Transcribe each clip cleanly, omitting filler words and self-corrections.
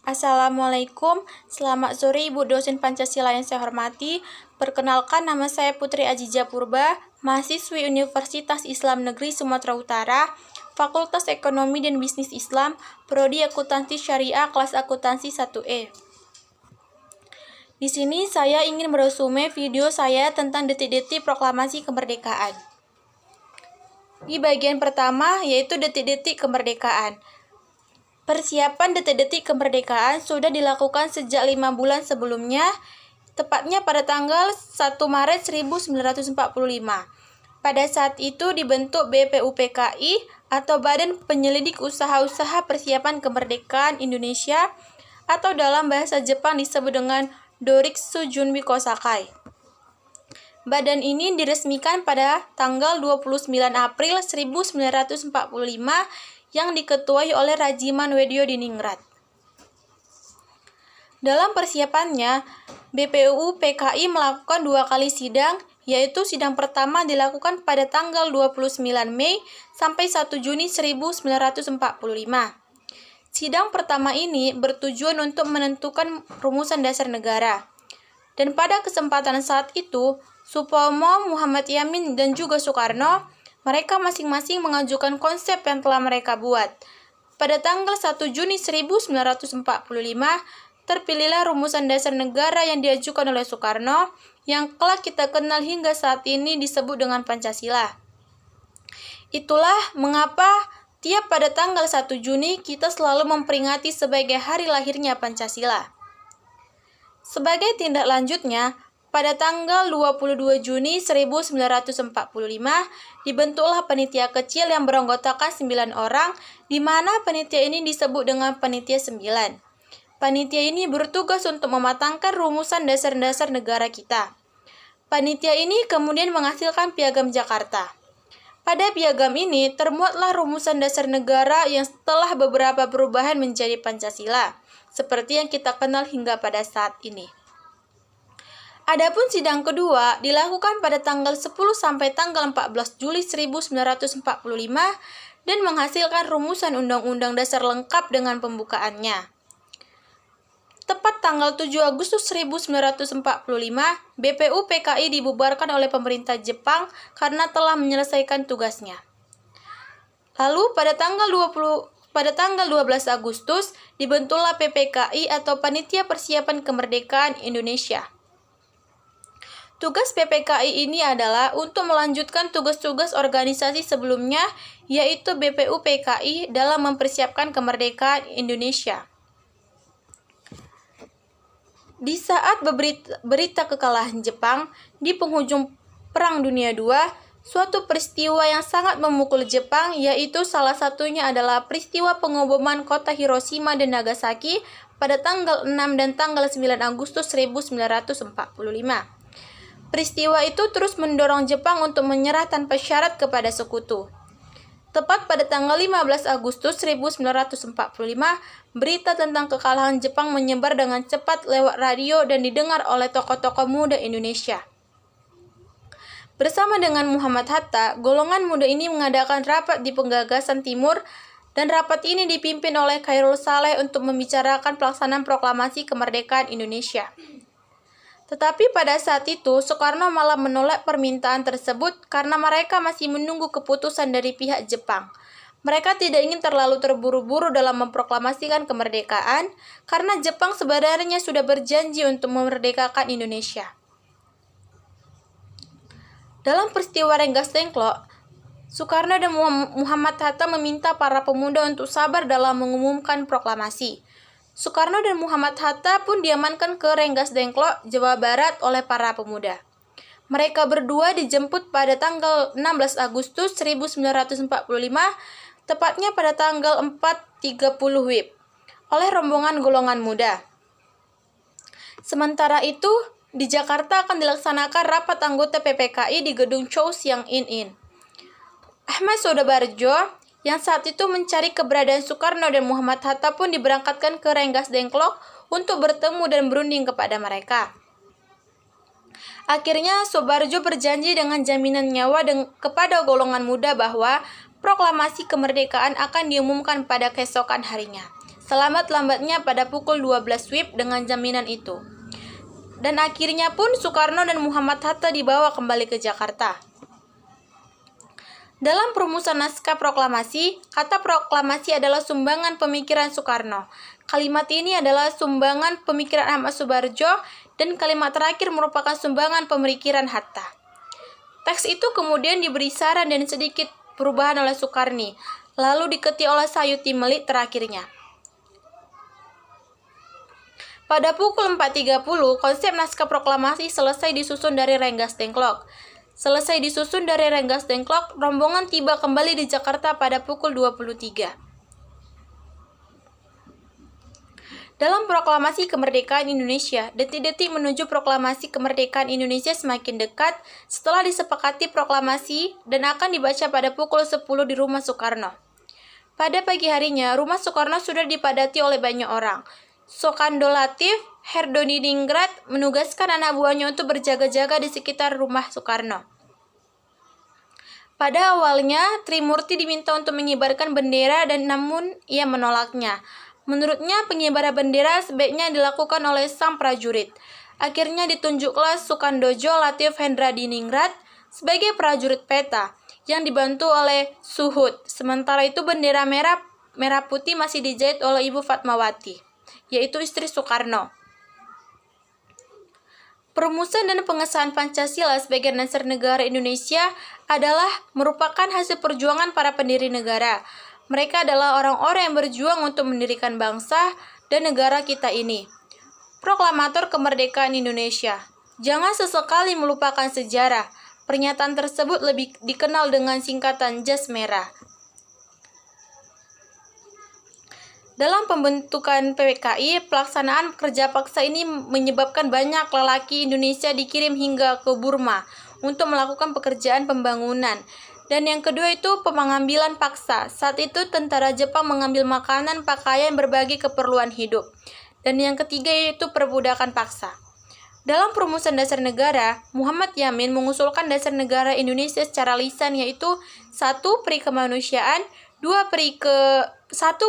Assalamualaikum, selamat sore Ibu dosen Pancasila yang saya hormati. Perkenalkan, nama saya Putri Ajija Purba, mahasiswi Universitas Islam Negeri Sumatera Utara, Fakultas Ekonomi dan Bisnis Islam, Prodi Akuntansi Syariah, kelas akuntansi 1E. Di sini saya ingin meresume video saya tentang detik-detik proklamasi kemerdekaan. Di bagian pertama, yaitu detik-detik kemerdekaan. Persiapan detik-detik kemerdekaan sudah dilakukan sejak 5 bulan sebelumnya, tepatnya pada tanggal 1 Maret 1945. Pada saat itu dibentuk BPUPKI atau Badan Penyelidik Usaha-Usaha Persiapan Kemerdekaan Indonesia atau dalam bahasa Jepang disebut dengan Doriksu Junbi Kosakai. Badan ini diresmikan pada tanggal 29 April 1945 yang diketuai oleh Rajiman Wedyo Diningrat. Dalam persiapannya, BPUPKI melakukan 2 kali sidang, yaitu sidang pertama dilakukan pada tanggal 29 Mei sampai 1 Juni 1945. Sidang pertama ini bertujuan untuk menentukan rumusan dasar negara. Dan pada kesempatan saat itu, Supomo, Muhammad Yamin, dan juga Soekarno, mereka masing-masing mengajukan konsep yang telah mereka buat. Pada tanggal 1 Juni 1945, terpilihlah rumusan dasar negara yang diajukan oleh Soekarno, yang kelak kita kenal hingga saat ini disebut dengan Pancasila. Itulah mengapa tiap pada tanggal 1 Juni kita selalu memperingati sebagai hari lahirnya Pancasila. Sebagai tindak lanjutnya, pada tanggal 22 Juni 1945, dibentuklah panitia kecil yang beranggotakan 9 orang, di mana panitia ini disebut dengan Panitia 9. Panitia ini bertugas untuk mematangkan rumusan dasar-dasar negara kita. Panitia ini kemudian menghasilkan Piagam Jakarta. Pada piagam ini termuatlah rumusan dasar negara yang setelah beberapa perubahan menjadi Pancasila, seperti yang kita kenal hingga pada saat ini. Adapun sidang kedua dilakukan pada tanggal 10 sampai tanggal 14 Juli 1945 dan menghasilkan rumusan Undang-Undang Dasar lengkap dengan pembukaannya. Tepat tanggal 7 Agustus 1945, BPUPKI dibubarkan oleh pemerintah Jepang karena telah menyelesaikan tugasnya. Lalu pada tanggal 12 Agustus dibentuklah PPKI atau Panitia Persiapan Kemerdekaan Indonesia. Tugas PPKI ini adalah untuk melanjutkan tugas-tugas organisasi sebelumnya, yaitu BPUPKI dalam mempersiapkan kemerdekaan Indonesia. Di saat berita kekalahan Jepang di penghujung Perang Dunia II, suatu peristiwa yang sangat memukul Jepang, yaitu salah satunya adalah peristiwa pengeboman kota Hiroshima dan Nagasaki pada tanggal 6 dan tanggal 9 Agustus 1945. Peristiwa itu terus mendorong Jepang untuk menyerah tanpa syarat kepada sekutu. Tepat pada tanggal 15 Agustus 1945, berita tentang kekalahan Jepang menyebar dengan cepat lewat radio dan didengar oleh tokoh-tokoh muda Indonesia. Bersama dengan Muhammad Hatta, golongan muda ini mengadakan rapat di Penggagasan Timur, dan rapat ini dipimpin oleh Khairul Saleh untuk membicarakan pelaksanaan proklamasi kemerdekaan Indonesia. Tetapi pada saat itu, Soekarno malah menolak permintaan tersebut karena mereka masih menunggu keputusan dari pihak Jepang. Mereka tidak ingin terlalu terburu-buru dalam memproklamasikan kemerdekaan karena Jepang sebenarnya sudah berjanji untuk memerdekakan Indonesia. Dalam peristiwa Rengas Dengklok, Soekarno dan Muhammad Hatta meminta para pemuda untuk sabar dalam mengumumkan proklamasi. Soekarno dan Muhammad Hatta pun diamankan ke Rengas Dengklok, Jawa Barat oleh para pemuda. Mereka berdua dijemput pada tanggal 16 Agustus 1945, tepatnya pada tanggal 4.30 WIB, oleh rombongan golongan muda. Sementara itu, di Jakarta akan dilaksanakan rapat anggota PPKI di Gedung Chow Siang In. Ahmad Sodabarjo yang saat itu mencari keberadaan Soekarno dan Muhammad Hatta pun diberangkatkan ke Rengas Dengklok untuk bertemu dan berunding kepada mereka. Akhirnya Soebarjo berjanji dengan jaminan nyawa kepada golongan muda bahwa proklamasi kemerdekaan akan diumumkan pada keesokan harinya. selambat-lambatnya pada pukul 12 WIB dengan jaminan itu. Dan akhirnya pun Soekarno dan Muhammad Hatta dibawa kembali ke Jakarta. Dalam perumusan naskah proklamasi, kata proklamasi adalah sumbangan pemikiran Soekarno. Kalimat ini adalah sumbangan pemikiran Ahmad Subarjo dan kalimat terakhir merupakan sumbangan pemikiran Hatta. Teks itu kemudian diberi saran dan sedikit perubahan oleh Soekarni, lalu diketik oleh Sayuti Melik terakhirnya. Pada pukul 4.30, konsep naskah proklamasi selesai disusun dari Rengas Dengklok. Selesai disusun dari Rengas Dengklok, rombongan tiba kembali di Jakarta pada pukul 23. Dalam proklamasi kemerdekaan Indonesia, detik-detik menuju proklamasi kemerdekaan Indonesia semakin dekat setelah disepakati proklamasi dan akan dibaca pada pukul 10 di rumah Soekarno. Pada pagi harinya, rumah Soekarno sudah dipadati oleh banyak orang. Sokando Latif, Herdoningrat menugaskan anak buahnya untuk berjaga-jaga di sekitar rumah Soekarno. Pada awalnya, Trimurti diminta untuk mengibarkan bendera dan namun ia menolaknya. Menurutnya, pengibaran bendera sebaiknya dilakukan oleh sang prajurit. Akhirnya ditunjuklah Sukandojo Latif Hendradiningrat sebagai prajurit peta yang dibantu oleh Suhud. Sementara itu bendera merah putih masih dijahit oleh Ibu Fatmawati, yaitu istri Soekarno. Perumusan dan pengesahan Pancasila sebagai dasar negara Indonesia adalah merupakan hasil perjuangan para pendiri negara. Mereka adalah orang-orang yang berjuang untuk mendirikan bangsa dan negara kita ini. Proklamator Kemerdekaan Indonesia. Jangan sesekali melupakan sejarah. Pernyataan tersebut lebih dikenal dengan singkatan Jas Merah. Dalam pembentukan PPKI, pelaksanaan kerja paksa ini menyebabkan banyak lelaki Indonesia dikirim hingga ke Burma untuk melakukan pekerjaan pembangunan. Dan yang kedua itu pengambilan paksa. Saat itu tentara Jepang mengambil makanan, pakaian, berbagai keperluan hidup. Dan yang ketiga yaitu perbudakan paksa. Dalam perumusan dasar negara, Muhammad Yamin mengusulkan dasar negara Indonesia secara lisan yaitu 1. Peri kemanusiaan, 1.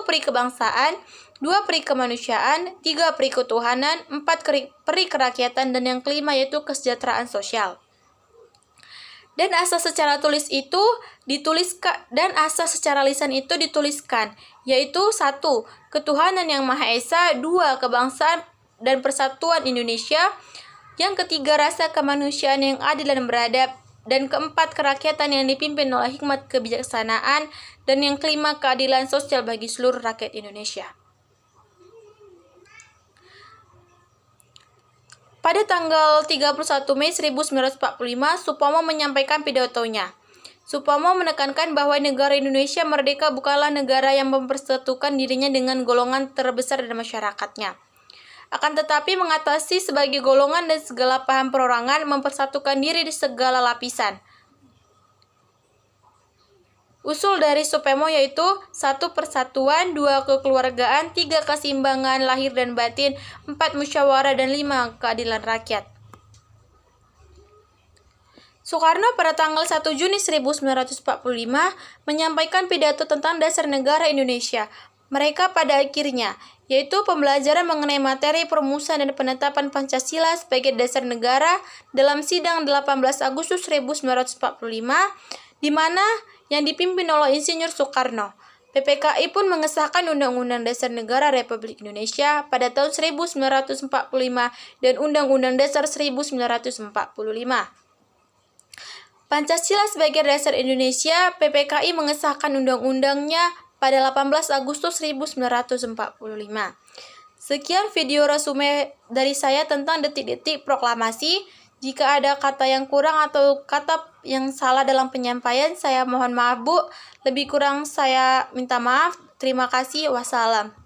Peri kebangsaan, 2. Peri kemanusiaan, 3. Peri ketuhanan, 4. Peri kerakyatan, dan yang kelima yaitu kesejahteraan sosial. Dan asas secara tulis itu dituliskan dan asas secara lisan itu dituliskan yaitu 1. Ketuhanan yang Maha Esa, 2. Kebangsaan dan persatuan Indonesia, yang ketiga rasa kemanusiaan yang adil dan beradab, dan keempat kerakyatan yang dipimpin oleh hikmat kebijaksanaan, dan yang kelima keadilan sosial bagi seluruh rakyat Indonesia. Pada tanggal 31 Mei 1945, Supomo menyampaikan pidatonya. Supomo menekankan bahwa negara Indonesia merdeka bukanlah negara yang mempersatukan dirinya dengan golongan terbesar dari masyarakatnya. Akan tetapi mengatasi sebagai golongan dan segala paham perorangan, mempersatukan diri di segala lapisan. Usul dari Supomo yaitu 1. Persatuan, 2. Kekeluargaan, 3. Keseimbangan lahir dan batin, 4. Musyawarah, dan 5. Keadilan rakyat. Soekarno pada tanggal 1 Juni 1945 menyampaikan pidato tentang dasar negara Indonesia. Mereka pada akhirnya, yaitu pembelajaran mengenai materi perumusan dan penetapan Pancasila sebagai dasar negara dalam sidang 18 Agustus 1945, di mana yang dipimpin oleh Insinyur Soekarno. PPKI pun mengesahkan Undang-Undang Dasar Negara Republik Indonesia pada tahun 1945 dan Undang-Undang Dasar 1945. Pancasila sebagai dasar Indonesia, PPKI mengesahkan undang-undangnya pada 18 Agustus 1945. Sekian video resume dari saya tentang detik-detik proklamasi. Jika ada kata yang kurang atau kata yang salah dalam penyampaian, saya mohon maaf Bu. Lebih kurang saya minta maaf. Terima kasih. Wassalam.